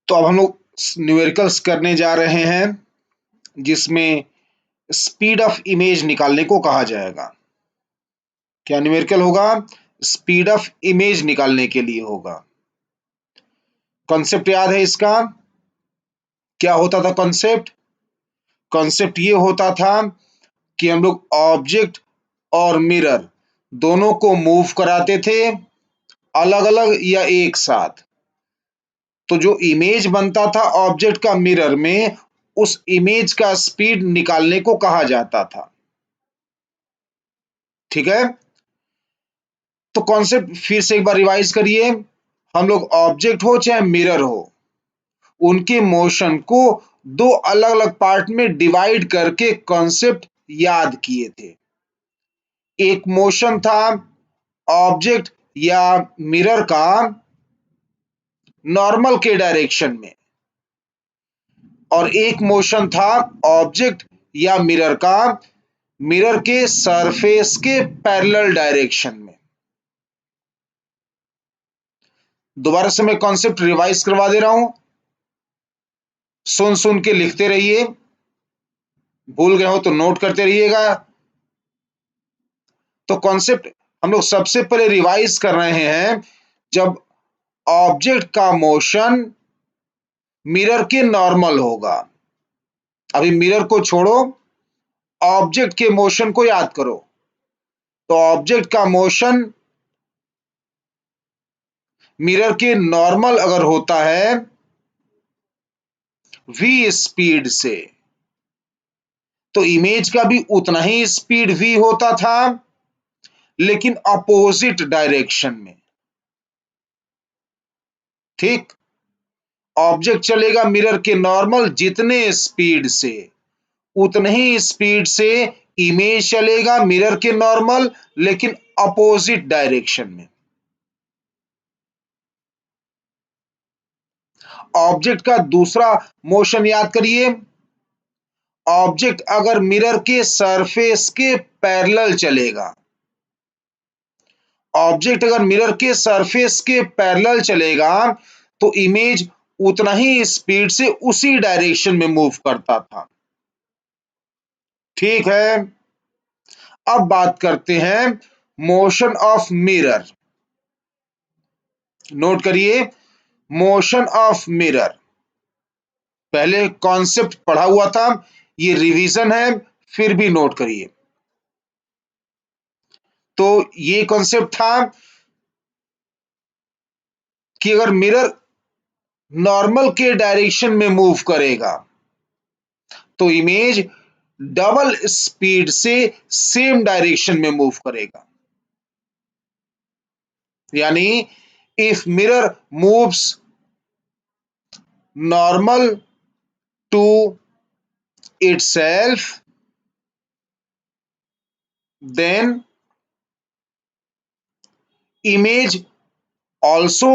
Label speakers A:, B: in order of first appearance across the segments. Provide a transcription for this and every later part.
A: तो अब हम लोग न्यूमेरिकल्स करने जा रहे हैं जिसमें स्पीड ऑफ इमेज निकालने को कहा जाएगा। क्या न्यूमेरिकल होगा? स्पीड ऑफ इमेज निकालने के लिए होगा। कॉन्सेप्ट याद है इसका? क्या होता था कॉन्सेप्ट? कॉन्सेप्ट ये होता था कि हम लोग ऑब्जेक्ट और मिरर दोनों को मूव कराते थे अलग अलग या एक साथ। तो जो इमेज बनता था ऑब्जेक्ट का मिरर में, उस इमेज का स्पीड निकालने को कहा जाता था। ठीक है, तो कॉन्सेप्ट फिर से एक बार रिवाइज करिए। हम लोग ऑब्जेक्ट हो चाहे मिरर हो, उनके मोशन को दो अलग अलग पार्ट में डिवाइड करके कॉन्सेप्ट याद किए थे। एक मोशन था ऑब्जेक्ट या मिरर का नॉर्मल के डायरेक्शन में, और एक मोशन था ऑब्जेक्ट या मिरर का मिरर के सरफेस के पैरेलल डायरेक्शन में। दोबारा से मैं कॉन्सेप्ट रिवाइज करवा दे रहा हूं, सुन सुन के लिखते रहिए, भूल गए हो तो नोट करते रहिएगा। तो कॉन्सेप्ट हम लोग सबसे पहले रिवाइज कर रहे हैं, जब ऑब्जेक्ट का मोशन मिरर के नॉर्मल होगा। अभी मिरर को छोड़ो, ऑब्जेक्ट के मोशन को याद करो। तो ऑब्जेक्ट का मोशन मिरर के नॉर्मल अगर होता है v स्पीड से, तो इमेज का भी उतना ही स्पीड v होता था, लेकिन अपोजिट डायरेक्शन में। ठीक, ऑब्जेक्ट चलेगा मिरर के नॉर्मल जितने स्पीड से, उतने ही स्पीड से इमेज चलेगा मिरर के नॉर्मल, लेकिन अपोजिट डायरेक्शन में। ऑब्जेक्ट का दूसरा मोशन याद करिए। ऑब्जेक्ट अगर मिरर के सरफेस के पैरेलल चलेगा, ऑब्जेक्ट अगर मिरर के सरफेस के पैरेलल चलेगा, तो इमेज उतना ही स्पीड से उसी डायरेक्शन में मूव करता था। ठीक है, अब बात करते हैं मोशन ऑफ मिरर। नोट करिए, मोशन ऑफ मिरर पहले कॉन्सेप्ट पढ़ा हुआ था, ये रिवीजन है, फिर भी नोट करिए। तो ये कॉन्सेप्ट था कि अगर मिरर नॉर्मल के डायरेक्शन में मूव करेगा, तो इमेज डबल स्पीड से सेम डायरेक्शन में मूव करेगा। यानी if mirror moves normal to itself, then image also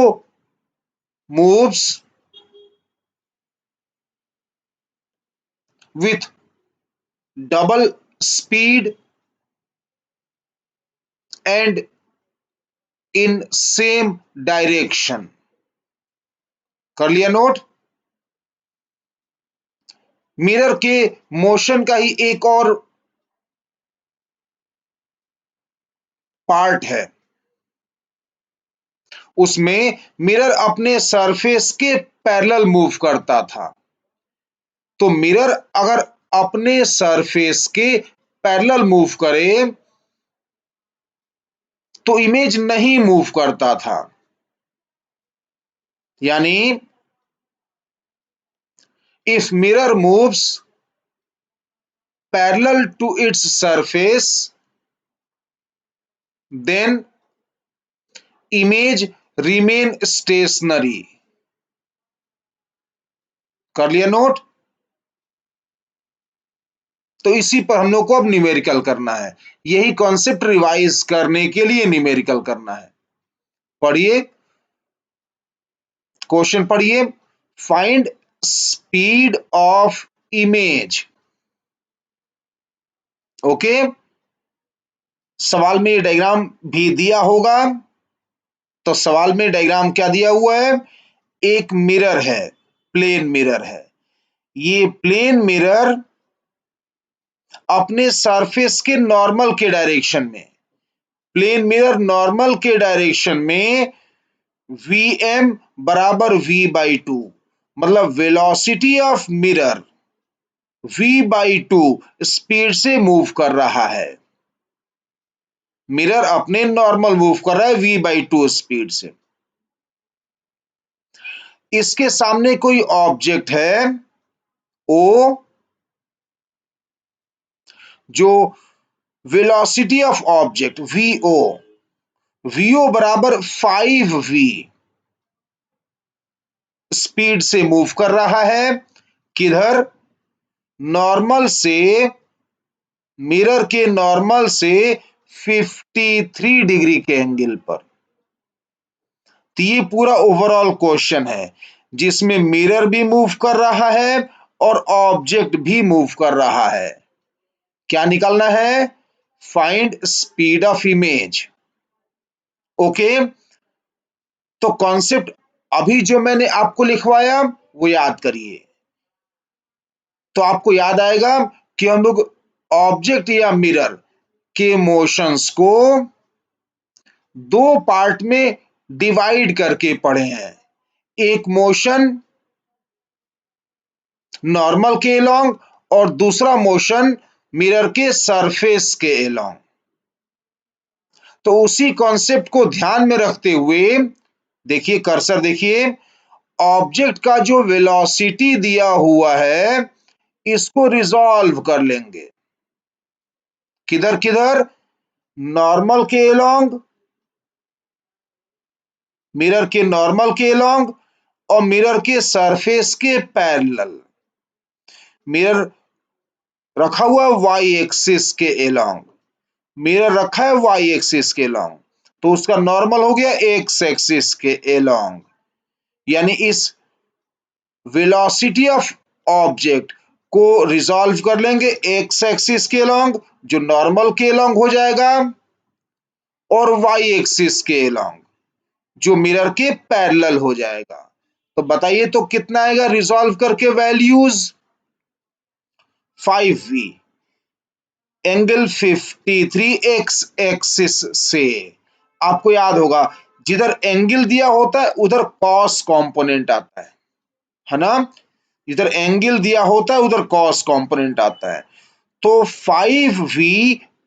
A: moves with double speed and in same direction। कर लिया नोट? मिरर के मोशन का ही एक और पार्ट है, उसमें मिरर अपने सरफेस के पैरेलल मूव करता था। तो मिरर अगर अपने सरफेस के पैरेलल मूव करे, तो इमेज नहीं मूव करता था। यानी if mirror moves parallel to its surface, then image remain stationary। कर लिया नोट? तो इसी पर हम लोग को अब न्यूमेरिकल करना है। यही कॉन्सेप्ट रिवाइज करने के लिए न्यूमेरिकल करना है। पढ़िए, क्वेश्चन पढ़िए। Find speed of image. Okay, सवाल में ये डायग्राम भी दिया होगा। तो सवाल में डायग्राम क्या दिया हुआ है? एक मिरर है, प्लेन मिरर है। ये प्लेन मिरर अपने सरफेस के नॉर्मल के डायरेक्शन में, प्लेन मिरर नॉर्मल के डायरेक्शन में Vm बराबर V/2, मतलब velocity of mirror V/2 speed से मूव कर रहा है। मिरर अपने नॉर्मल मूव कर रहा है V/2 स्पीड से। इसके सामने कोई ऑब्जेक्ट है O, जो वेलोसिटी ऑफ ऑब्जेक्ट VO बराबर 5V स्पीड से मूव कर रहा है। किधर? नॉर्मल से, मिरर के नॉर्मल से 53 डिग्री के एंगल पर। तो ये पूरा ओवरऑल क्वेश्चन है जिसमें मिरर भी मूव कर रहा है और ऑब्जेक्ट भी मूव कर रहा है। क्या निकालना है? Find speed of image. Okay, तो कॉन्सेप्ट अभी जो मैंने आपको लिखवाया वो याद करिए, तो आपको याद आएगा कि हम लोग ऑब्जेक्ट या मिरर के मोशंस को दो पार्ट में डिवाइड करके पढ़े हैं। एक मोशन नॉर्मल के अलोंग और दूसरा मोशन मिरर के सरफेस के अलोंग। तो उसी कॉन्सेप्ट को ध्यान में रखते हुए देखिए, कर्सर देखिए, ऑब्जेक्ट का जो वेलोसिटी दिया हुआ है इसको रिजॉल्व कर लेंगे। किधर किधर? नॉर्मल के अलोंग, मिरर के नॉर्मल के अलोंग और मिरर के सरफेस के पैरेलल। मिरर रखा हुआ वाई एक्सिस के अलोंग, मिरर रखा है वाई एक्सिस के अलोंग, तो उसका नॉर्मल हो गया एक्स एक्सिस के अलोंग। यानी इस वेलोसिटी ऑफ ऑब्जेक्ट को रिजॉल्व कर लेंगे एक्स एक्सिस के अलोंग, जो नॉर्मल के अलोंग हो जाएगा, और वाई एक्सिस के अलोंग, जो मिरर के पैरेलल हो जाएगा। तो बताइए तो कितना आएगा रिजॉल्व करके values? 5V angle 53 x axis से। आपको याद होगा जिधर एंगल दिया होता है उधर कॉस कंपोनेंट आता है ना? जिधर एंगल दिया होता है उधर कॉस कंपोनेंट आता है। तो 5V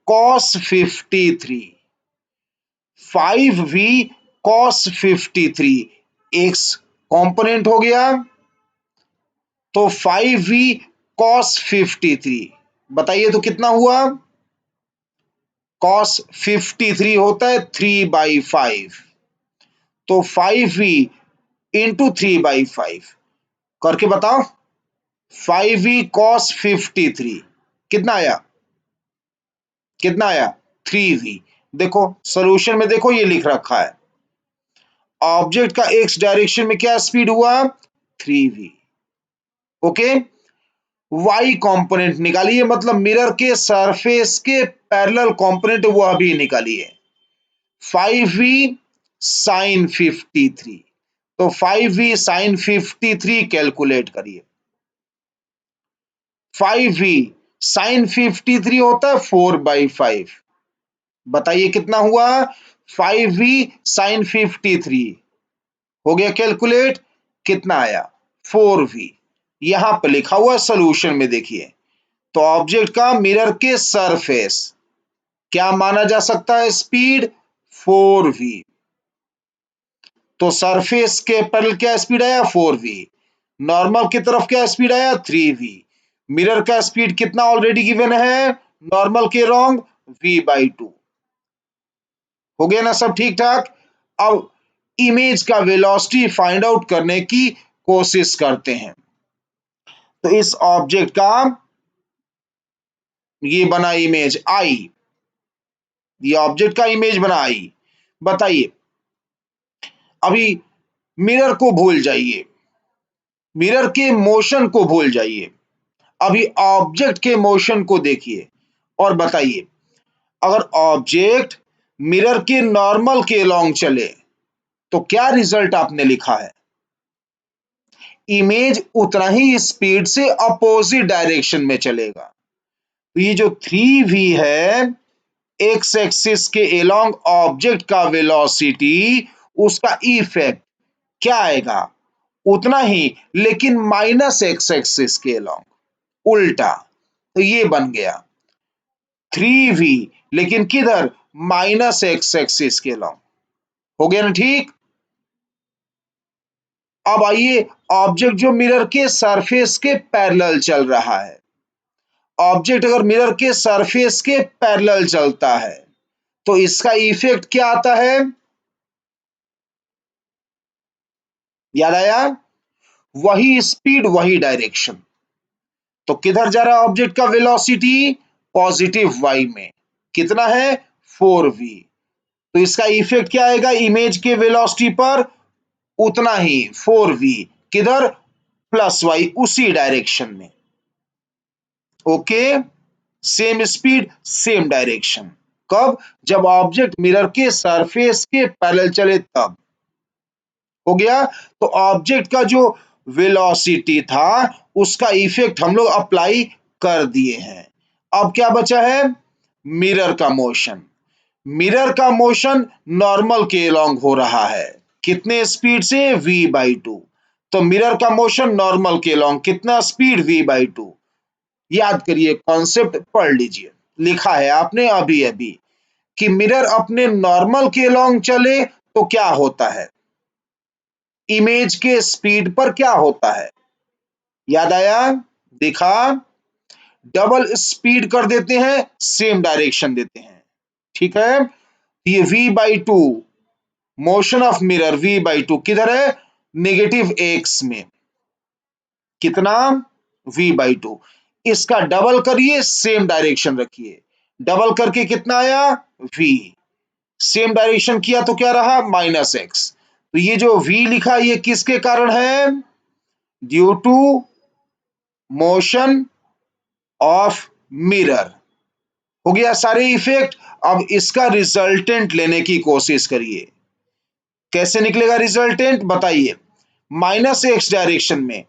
A: cos 53, 5V cos 53 x component हो गया, तो 5V cos 53, बताइए तो कितना हुआ? cos 53 होता है 3/5, तो 5V इंटू 3/5 करके बताओ। 5V cos 53 कितना आया? कितना आया? 3V। देखो सॉल्यूशन में, देखो ये लिख रखा है ऑब्जेक्ट का एक्स डायरेक्शन में क्या स्पीड हुआ? 3V। ओके, वाई कंपोनेंट निकालिए, मतलब मिरर के सरफेस के पैरेलल कंपोनेंट वह भी निकालिए। 5V sin 53, तो 5V sin 53 कैलकुलेट करिए। 5V sin 53 होता है 4/5, बताइए कितना हुआ? 5V sin 53 हो गया कैलकुलेट, कितना आया? 4V। यहां पर लिखा हुआ सॉल्यूशन में देखिए, तो ऑब्जेक्ट का मिरर के सरफेस क्या माना जा सकता है स्पीड? 4V। तो सरफेस के पर क्या स्पीड आया? 4V। नॉर्मल की तरफ क्या स्पीड आया? 3V। मिरर का स्पीड कितना ऑलरेडी गिवन है नॉर्मल के अलोंग? V/2। हो गया ना सब ठीक ठाक? अब इमेज का वेलोसिटी फाइंड आउट करने की कोशिश करते हैं। तो इस ऑब्जेक्ट का ये बना इमेज आई, ये ऑब्जेक्ट का इमेज बना आई। बताइए, अभी मिरर को भूल जाइए, मिरर के मोशन को भूल जाइए, अभी ऑब्जेक्ट के मोशन को देखिए और बताइए, अगर ऑब्जेक्ट मिरर के नॉर्मल के अलोंग चले तो क्या रिजल्ट आपने लिखा है? इमेज उतना ही स्पीड से अपोजिट डायरेक्शन में चलेगा। तो ये जो 3v है, एक्स एक्सिस के एलोंग ऑब्जेक्ट का वेलोसिटी, उसका इफेक्ट क्या आएगा? उतना ही, लेकिन माइनस एक्स एक्सिस के एलोंग, उल्टा। तो ये बन गया 3v, लेकिन किधर? माइनस एक्स एक्सिस के एलोंग। हो गया ना ठीक? अब आइए, ऑब्जेक्ट जो मिरर के सरफेस के पैरेलल चल रहा है, ऑब्जेक्ट अगर मिरर के सरफेस के पैरेलल चलता है तो इसका इफेक्ट क्या आता है? याद आया? वही स्पीड वही डायरेक्शन। तो किधर जा रहा है ऑब्जेक्ट का वेलोसिटी? पॉजिटिव वाई में। कितना है? 4v। तो इसका इफेक्ट क्या आएगा इमेज के वेलोसिटी पर? उतना ही, 4v। किधर? प्लस वाई, उसी डायरेक्शन में। Okay, same speed same direction. कब? जब ऑब्जेक्ट मिरर के सरफेस के पैरेलल चले तब। हो गया? तो ऑब्जेक्ट का जो वेलोसिटी था उसका इफेक्ट हम लोग अप्लाई कर दिए हैं। अब क्या बचा है? मिरर का मोशन। मिरर का मोशन नॉर्मल के अलोंग हो रहा है। कितने स्पीड से? v/2। तो मिरर का मोशन नॉर्मल के अलोंग कितना स्पीड? v/2। याद करिए, कॉन्सेप्ट पढ़ लीजिए। लिखा है आपने अभी अभी कि मिरर अपने नॉर्मल के अलोंग चले तो क्या होता है? इमेज के स्पीड पर क्या होता है? याद आया? देखा? डबल स्पीड कर देते हैं, सेम डायरेक्शन देते हैं। ठीक है? ये v/2, motion of mirror v/2 किधर है? नेगेटिव एक्स में। कितना? v/2। इसका डबल करिए, सेम डायरेक्शन रखिए। डबल करके कितना आया? v। सेम डायरेक्शन किया तो क्या रहा? Minus X. तो ये जो v लिखा, ये किसके कारण है? Due to motion of mirror. हो गया सारे इफेक्ट। अब इसका रिजल्टेंट लेने की कोशिश करिए। कैसे निकलेगा रिजल्टेंट? बताइए। माइनस एक्स डायरेक्शन में,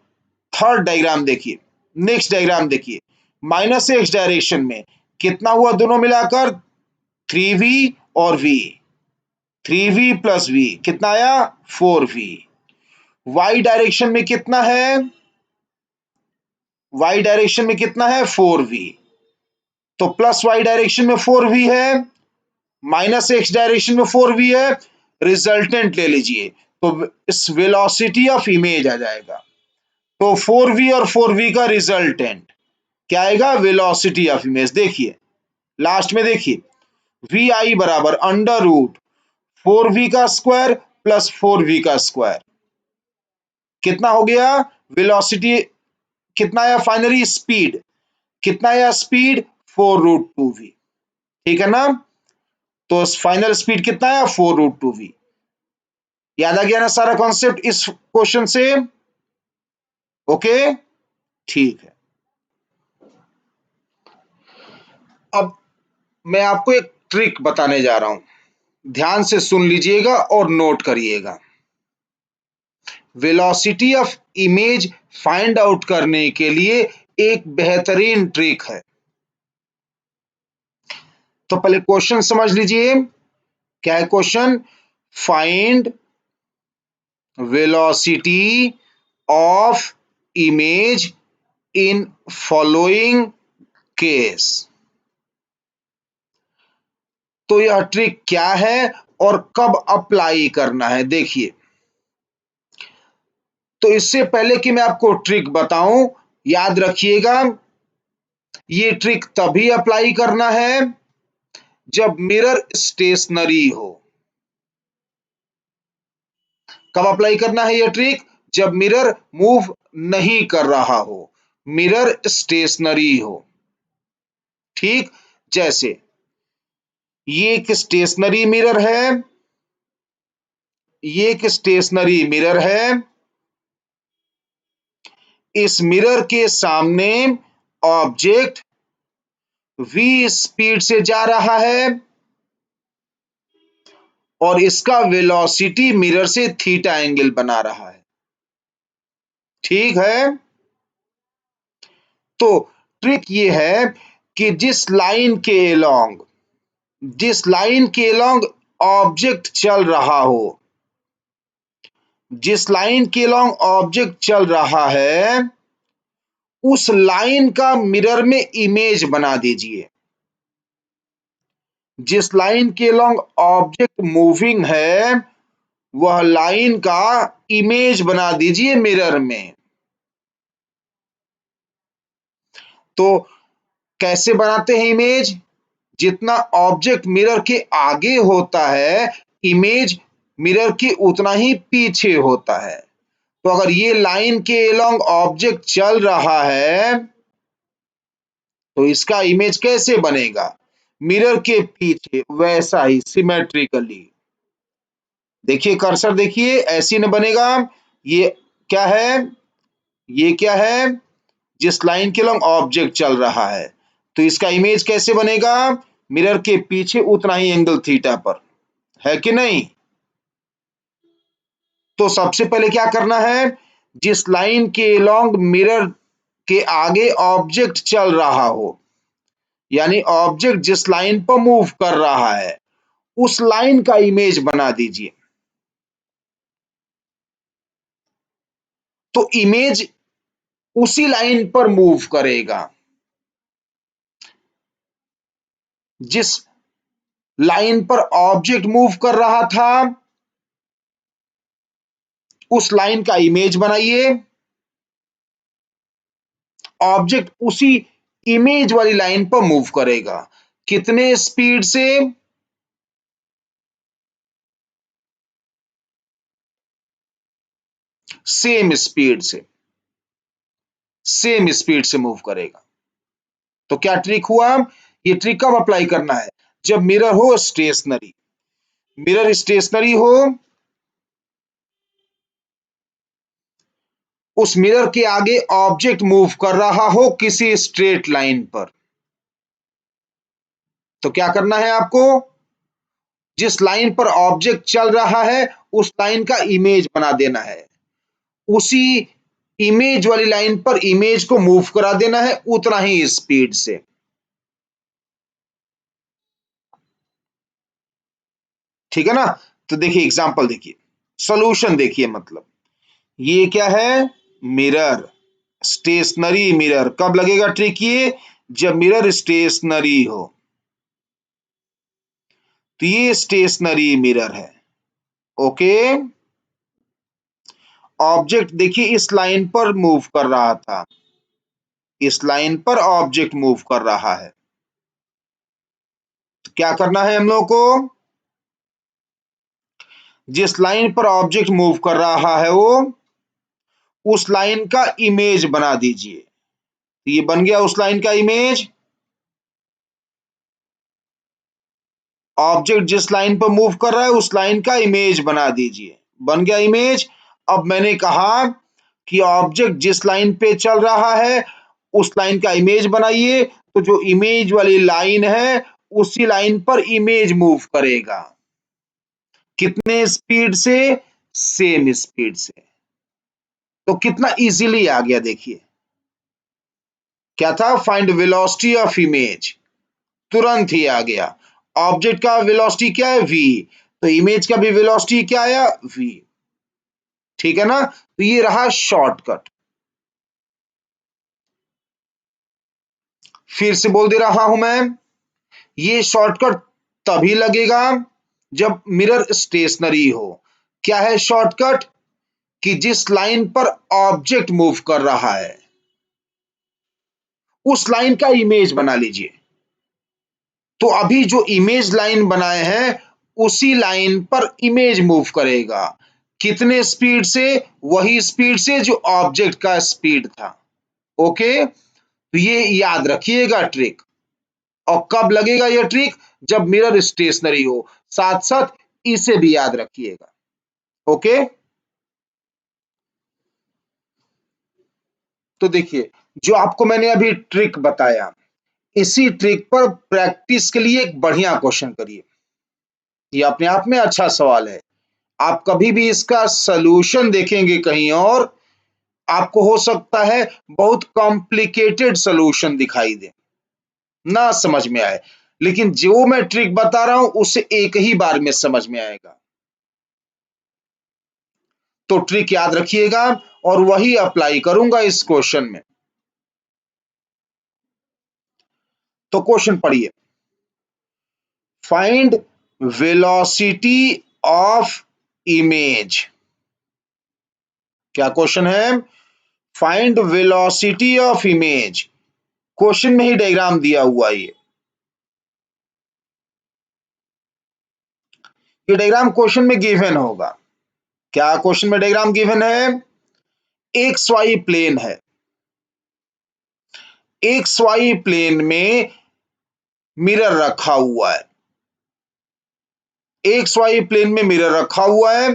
A: थर्ड डायग्राम देखिए, नेक्स्ट डायग्राम देखिए। माइनस एक्स डायरेक्शन में कितना हुआ दोनों मिलाकर? 3v और v। 3v प्लस v कितना आया? 4v। y डायरेक्शन में कितना है? y डायरेक्शन में कितना है? 4v। तो प्लस y डायरेक्शन में 4v है, माइनस एक्स डायरेक्शन में 4v है। रिजल्टेंट ले लीजिए तो इस वेलोसिटी ऑफ इमेज आ जाएगा। तो 4v और 4v का रिजल्टेंट क्या आएगा? Velocity of image. देखिए लास्ट में, देखिए वी आई बराबर अंडर रूट 4v का स्क्वायर प्लस 4v का स्क्वायर। कितना हो गया? वेलोसिटी कितना आया? फाइनली स्पीड कितना आया? Speed 4√2v। ठीक है ना? तो फाइनल स्पीड कितना आया? 4√2v। याद आ गया ना सारा कॉन्सेप्ट इस क्वेश्चन से? ओके, ठीक है। अब मैं आपको एक ट्रिक बताने जा रहा हूं, ध्यान से सुन लीजिएगा और नोट करिएगा। Velocity of image find out करने के लिए एक बेहतरीन ट्रिक है। तो पहले क्वेश्चन समझ लीजिए। क्या है question? Find velocity of image in following case. तो यह ट्रिक क्या है और कब अप्लाई करना है, देखिए। तो इससे पहले कि मैं आपको ट्रिक बताऊं, याद रखिएगा, ये ट्रिक तभी अप्लाई करना है जब मिरर स्टेशनरी हो। कब अप्लाई करना है यह ट्रिक? जब मिरर मूव नहीं कर रहा हो, मिरर स्टेशनरी हो। ठीक? जैसे ये एक स्टेशनरी मिरर है, ये एक स्टेशनरी मिरर है। इस मिरर के सामने ऑब्जेक्ट v स्पीड से जा रहा है और इसका वेलोसिटी मिरर से थीटा एंगल बना रहा है। ठीक है। तो ट्रिक ये है कि जिस लाइन के अलोंग ऑब्जेक्ट चल रहा हो, जिस लाइन के अलोंग ऑब्जेक्ट चल रहा है, उस लाइन का मिरर में इमेज बना दीजिए। जिस लाइन के अलोंग ऑब्जेक्ट मूविंग है, वह लाइन का इमेज बना दीजिए मिरर में। तो कैसे बनाते हैं इमेज? जितना ऑब्जेक्ट मिरर के आगे होता है, इमेज मिरर के उतना ही पीछे होता है। तो अगर ये लाइन के अलोंग ऑब्जेक्ट चल रहा है, तो इसका इमेज कैसे बनेगा? मिरर के पीछे, वैसा ही सिमेट्रिकली। देखिए कर्सर, देखिए ऐसे न बनेगा। ये क्या है? ये क्या है? जिस लाइन के अलोंग ऑब्जेक्ट चल रहा है, तो इसका इमेज कैसे बनेगा? मिरर के पीछे उतना ही एंगल थीटा पर, है कि नहीं? तो सबसे पहले क्या करना है? जिस लाइन के अलोंग मिरर के आगे ऑब्जेक्ट चल रहा हो, यानी ऑब्जेक्ट जिस लाइन पर मूव कर रहा है, उस लाइन का इमेज बना दीजिए। तो इमेज उसी लाइन पर मूव करेगा। जिस लाइन पर ऑब्जेक्ट मूव कर रहा था, उस लाइन का इमेज बनाइए। ऑब्जेक्ट उसी इमेज वाली लाइन पर मूव करेगा। कितने स्पीड से? सेम स्पीड से, सेम स्पीड से मूव करेगा। तो क्या ट्रिक हुआ? ये ट्रिक कब अप्लाई करना है? जब मिरर हो स्टेशनरी। मिरर स्टेशनरी हो, उस मिरर के आगे ऑब्जेक्ट मूव कर रहा हो किसी स्ट्रेट लाइन पर। तो क्या करना है आपको? जिस लाइन पर ऑब्जेक्ट चल रहा है, उस लाइन का इमेज बना देना है। उसी इमेज वाली लाइन पर इमेज को मूव करा देना है उतना ही स्पीड से। ठीक है ना? तो देखिए एग्जांपल, देखिए सॉल्यूशन, देखिए मतलब ये क्या है? Mirror, stationary mirror. कब लगेगा ट्रिक ये? जब मिरर स्टेशनरी हो। तो ये स्टेशनरी मिरर है। ओके। ऑब्जेक्ट देखिए इस लाइन पर मूव कर रहा था, इस लाइन पर ऑब्जेक्ट मूव कर रहा है। तो क्या करना है हम लोग को? जिस लाइन पर ऑब्जेक्ट मूव कर रहा है, वो उस लाइन का इमेज बना दीजिए। ये बन गया उस लाइन का इमेज। ऑब्जेक्ट जिस लाइन पर मूव कर रहा है, उस लाइन का इमेज बना दीजिए। बन गया इमेज। अब मैंने कहा कि ऑब्जेक्ट जिस लाइन पे चल रहा है, उस लाइन का इमेज बनाइए। तो जो इमेज वाली लाइन है, उसी लाइन पर इमेज मूव करेगा। कितने स्पीड से? सेम स्पीड से। तो कितना इजीली आ गया, देखिए क्या था? Find velocity of image. तुरंत ही आ गया। ऑब्जेक्ट का वेलोसिटी क्या है? v। तो इमेज का भी वेलोसिटी क्या आया? v। ठीक है ना? तो ये रहा शॉर्टकट। फिर से बोल दे रहा हूं मैं, ये शॉर्टकट तभी लगेगा जब मिरर स्टेशनरी हो। क्या है शॉर्टकट? कि जिस लाइन पर ऑब्जेक्ट मूव कर रहा है, उस लाइन का इमेज बना लीजिए। तो अभी जो इमेज लाइन बनाए हैं, उसी लाइन पर इमेज मूव करेगा। कितने स्पीड से? वही स्पीड से जो ऑब्जेक्ट का स्पीड था। ओके। तो ये याद रखिएगा ट्रिक। और कब लगेगा ये ट्रिक? जब मिरर स्टेशनरी हो। साथ साथ इसे भी याद रखिएगा। ओके। तो देखिए, जो आपको मैंने अभी ट्रिक बताया, इसी ट्रिक पर प्रैक्टिस के लिए एक बढ़िया क्वेश्चन करिए। ये अपने आप में अच्छा सवाल है। आप कभी भी इसका सलूशन देखेंगे कहीं और, आपको हो सकता है बहुत कॉम्प्लिकेटेड सॉल्यूशन दिखाई दे, ना समझ में आए, लेकिन जो मैं ट्रिक बता रहा हूं उसे एक ही बार में समझ में आएगा। तो ट्रिक याद रखिएगा और वही अप्लाई करूंगा इस क्वेश्चन में। तो क्वेश्चन पढ़िए, फाइंड वेलोसिटी ऑफ इमेज। क्या क्वेश्चन है? Find velocity of image. Question में ही डायग्राम दिया हुआ है। ये डायग्राम क्वेश्चन में गिवन होगा। क्या क्वेश्चन में डायग्राम गिवन है? एक्स वाई प्लेन है, एक्स वाई प्लेन में मिरर रखा हुआ है, एक्स वाई प्लेन में मिरर रखा हुआ है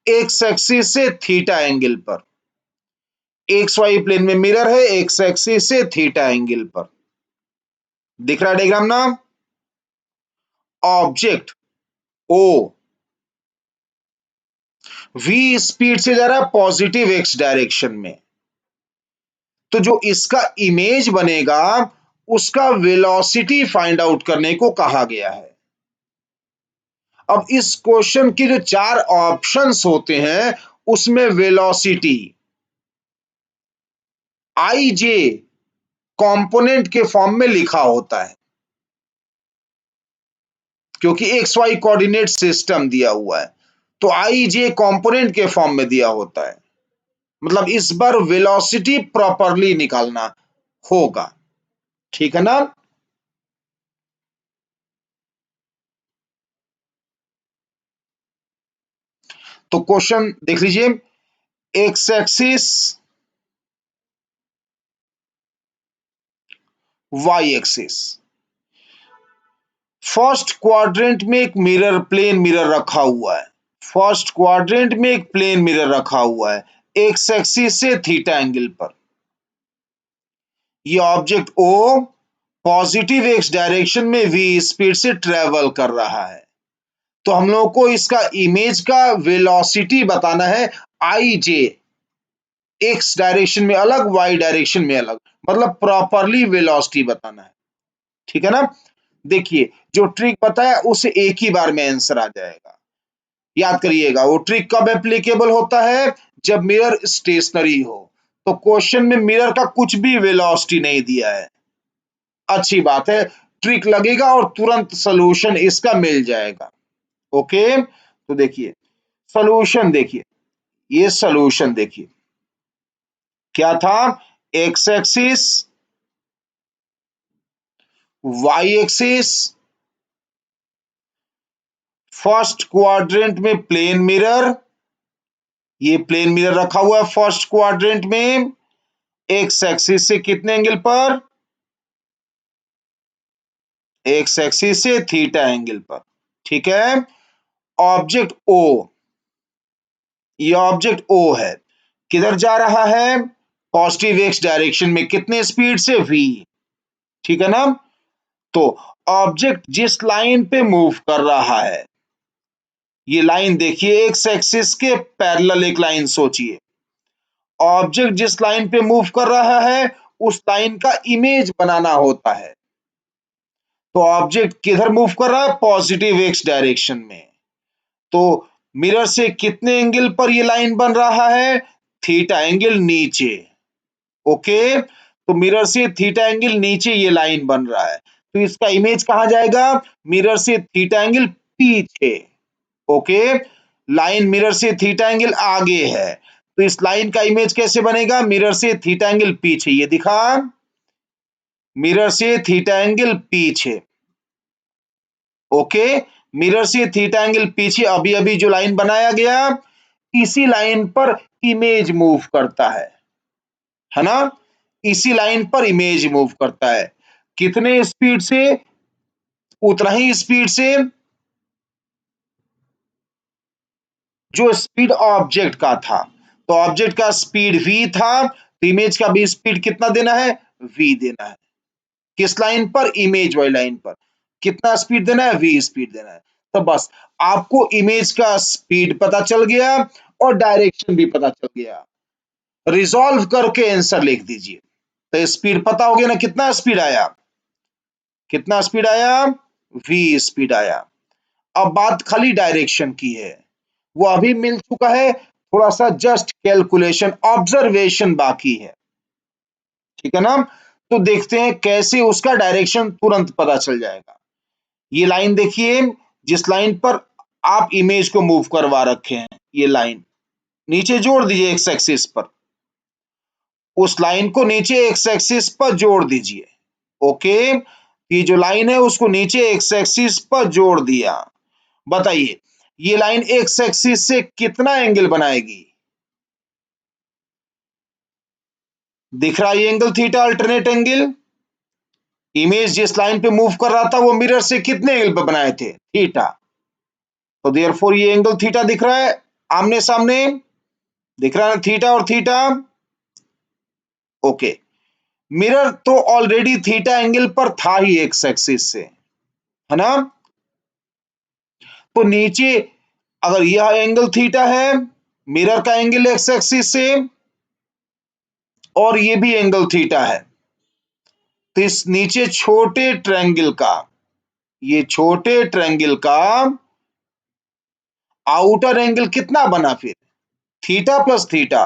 A: एक्स एक्सिस से थीटा एंगल पर। एक्स वाई प्लेन में मिरर है एक्स एक्सिस से थीटा एंगल पर। दिख रहा है डायग्राम ना? ऑब्जेक्ट ओ v स्पीड से जा रहा है पॉजिटिव एक्स डायरेक्शन में, तो जो इसका इमेज बनेगा उसका वेलोसिटी फाइंड आउट करने को कहा गया है। अब इस क्वेश्चन के जो चार ऑप्शंस होते हैं उसमें वेलोसिटी आई जे कॉम्पोनेंट के फॉर्म में लिखा होता है, क्योंकि एक्स वाई कोऑर्डिनेट सिस्टम दिया हुआ है तो आई जे कॉम्पोनेंट के फॉर्म में दिया होता है। मतलब इस बार वेलोसिटी प्रॉपरली निकालना होगा, ठीक है ना? तो क्वेश्चन देख लीजिए, X axis, Y axis, first quadrant में एक मिरर प्लेन मिरर रखा हुआ है, फर्स्ट क्वाड्रेंट में एक प्लेन मिरर रखा हुआ है एक्स एक्सिस से थीटा एंगल पर। ये object O positive X direction में v स्पीड से ट्रेवल कर रहा है, तो हम लोगों को इसका इमेज का वेलोसिटी बताना है आई जे, एक्स डायरेक्शन में अलग वाई डायरेक्शन में अलग, मतलब प्रॉपरली वेलोसिटी बताना है, ठीक है ना? देखिए जो ट्रिक बताया उसे एक ही बार में आंसर आ जाएगा। याद करिएगा वो ट्रिक कब एप्लीकेबल होता है? जब मिरर स्टेशनरी हो। तो क्वेश्चन में मिरर का कुछ भी वेलोसिटी नहीं दिया है, अच्छी बात है, ट्रिक लगेगा और तुरंत सॉल्यूशन इसका मिल जाएगा। ओके, तो देखिए सॉल्यूशन, देखिए ये सॉल्यूशन देखिए क्या था, X axis, Y axis, first quadrant में प्लेन मिरर, ये प्लेन मिरर रखा हुआ है फर्स्ट क्वाड्रेंट में एक्स एक्सिस से कितने एंगल पर? एक्स एक्सिस से थीटा एंगल पर, ठीक है? ऑब्जेक्ट ओ, ये ऑब्जेक्ट ओ है, किधर जा रहा है? पॉजिटिव एक्स डायरेक्शन में, कितने स्पीड से? v, ठीक है ना? तो ऑब्जेक्ट जिस लाइन पे मूव कर रहा है, ये लाइन देखिए एक्स एक्सिस के पैरेलल एक लाइन सोचिए, ऑब्जेक्ट जिस लाइन पे मूव कर रहा है उस लाइन का इमेज बनाना होता है, तो ऑब्जेक्ट किधर मूव कर रहा है? पॉजिटिव एक्स डायरेक्शन में, तो मिरर से कितने एंगल पर ये लाइन बन रहा है? थीटा एंगल नीचे। ओके, तो मिरर से थीटा एंगल नीचे ये लाइन बन रहा है, तो इसका इमेज कहां जाएगा? मिरर से थीटा एंगल पीछे। ओके, लाइन मिरर से थीटा एंगल आगे है, तो इस लाइन का इमेज कैसे बनेगा? मिरर से थीटा एंगल पीछे, ये दिखा, मिरर से थीटा एंगल पीछे। ओके, मिरर से थीटा एंगल पीछे, अभी अभी जो लाइन बनाया गया इसी लाइन पर इमेज मूव करता है ना? इसी लाइन पर इमेज मूव करता है, कितने स्पीड से? उतना ही स्पीड से जो स्पीड ऑब्जेक्ट का था, तो ऑब्जेक्ट का स्पीड v था, तो इमेज का भी स्पीड कितना देना है? v देना है। किस लाइन पर? इमेज वाली लाइन पर। कितना स्पीड देना है? v स्पीड देना है। तो बस आपको इमेज का स्पीड पता चल गया और डायरेक्शन भी पता चल गया। रिजॉल्व करके आंसर लिख दीजिए। तो स्पीड पता हो गया ना, कितना स्पीड आया, कितना स्पीड आया, v स्पीड आया। अब बात खाली डायरेक्शन की है, वो अभी मिल चुका है, थोड़ा सा जस्ट कैलकुलेशन ऑब्जर्वेशन बाकी है, ठीक है ना। तो देखते हैं कैसे उसका डायरेक्शन तुरंत पता चल जाएगा। ये लाइन देखिए, जिस लाइन पर आप इमेज को मूव करवा रखे हैं, ये लाइन नीचे जोड़ दीजिए एक्स एक्सिस पर, उस लाइन को नीचे एक्स एक्सिस पर जोड़ दीजिए। ओके, ये जो लाइन है उसको नीचे एक्स एक्सिस पर जोड़ दिया। बताइए ये लाइन एक्स एक्सिस से कितना एंगल बनाएगी? दिख रहा है ये angle theta, alternate angle. Image जिस लाइन पे मूव कर रहा था वो मिरर से कितने एंगल पे बनाए थे? थीटा। तो देयरफॉर ये एंगल थीटा दिख रहा है, आमने सामने दिख रहा है थीटा और थीटा। ओके, मिरर तो ऑलरेडी थीटा एंगल पर था ही एक्स एक्सिस से, है ना। तो नीचे अगर यह एंगल थीटा है, मिरर का एंगल एक्स एक्सिस से, और ये भी एंगल थीटा है, तो इस नीचे छोटे ट्रायंगल का, ये छोटे ट्रायंगल का आउटर एंगल कितना बना फिर? थीटा प्लस थीटा,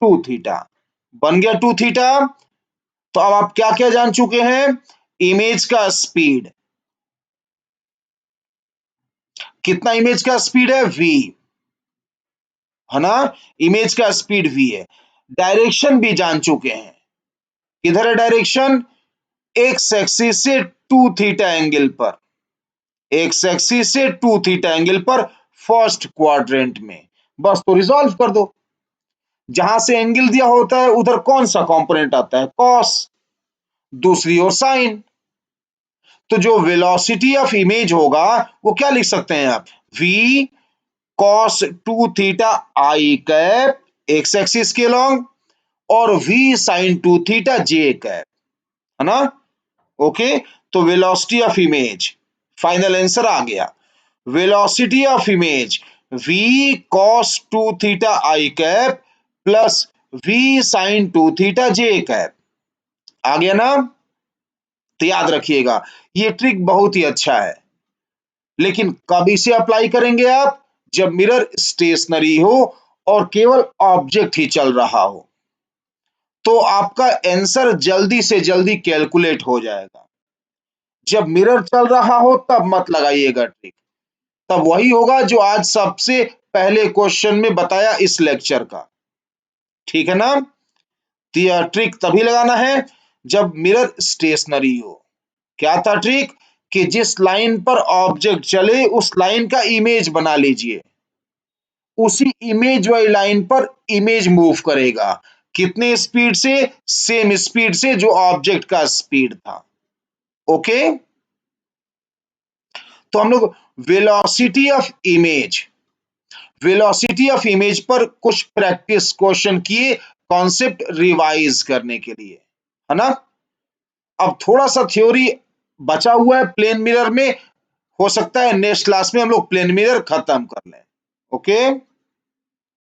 A: 2 थीटा बन गया, 2 थीटा। तो अब आप क्या क्या जान चुके हैं? इमेज का स्पीड, कितना इमेज का स्पीड है? v, है ना, इमेज का स्पीड v है। डायरेक्शन भी जान चुके हैं, किधर है डायरेक्शन? एक्स एक्सिस से 2 थीटा एंगल पर, एक्स एक्सिस से 2 थीटा एंगल पर फर्स्ट क्वाड्रेंट में। बस तो रिजॉल्व कर दो, जहां से एंगल दिया होता है उधर कौन सा कंपोनेंट आता है? कॉस, दूसरी ओर साइन। तो जो वेलोसिटी ऑफ इमेज होगा वो क्या लिख सकते हैं आप? v cos 2 theta I cap X axis के लॉन्ग, और v sin 2 theta J cap, है ना। ओके, तो velocity of image, final answer आ गया। Velocity of image v cos 2 theta I cap plus v sin 2 theta J cap, आ गया ना। तो याद रखिएगा ये ट्रिक बहुत ही अच्छा है, लेकिन कब इसे अप्लाई करेंगे आप? जब मिरर स्टेशनरी हो और केवल ऑब्जेक्ट ही चल रहा हो, तो आपका आंसर जल्दी से जल्दी कैलकुलेट हो जाएगा। जब मिरर चल रहा हो तब मत लगाइएगा ट्रिक, तब वही होगा जो आज सबसे पहले क्वेश्चन में बताया इस लेक्चर का, ठीक है ना। तो यह ट्रिक तभी लगाना है जब मिरर स्टेशनरी हो। क्या था ट्रिक? कि जिस लाइन पर ऑब्जेक्ट चले उस लाइन का इमेज बना लीजिए, उसी इमेज वाली लाइन पर इमेज मूव करेगा, कितने स्पीड से? सेम स्पीड से जो ऑब्जेक्ट का स्पीड था। ओके, तो हम लोग velocity of image, velocity of image पर कुछ प्रैक्टिस क्वेश्चन किए कॉन्सेप्ट रिवाइज करने के लिए, है ना। अब थोड़ा सा थ्योरी बचा हुआ है प्लेन मिरर में, हो सकता है नेक्स्ट क्लास में हम लोग प्लेन मिरर खत्म कर लें। ओके।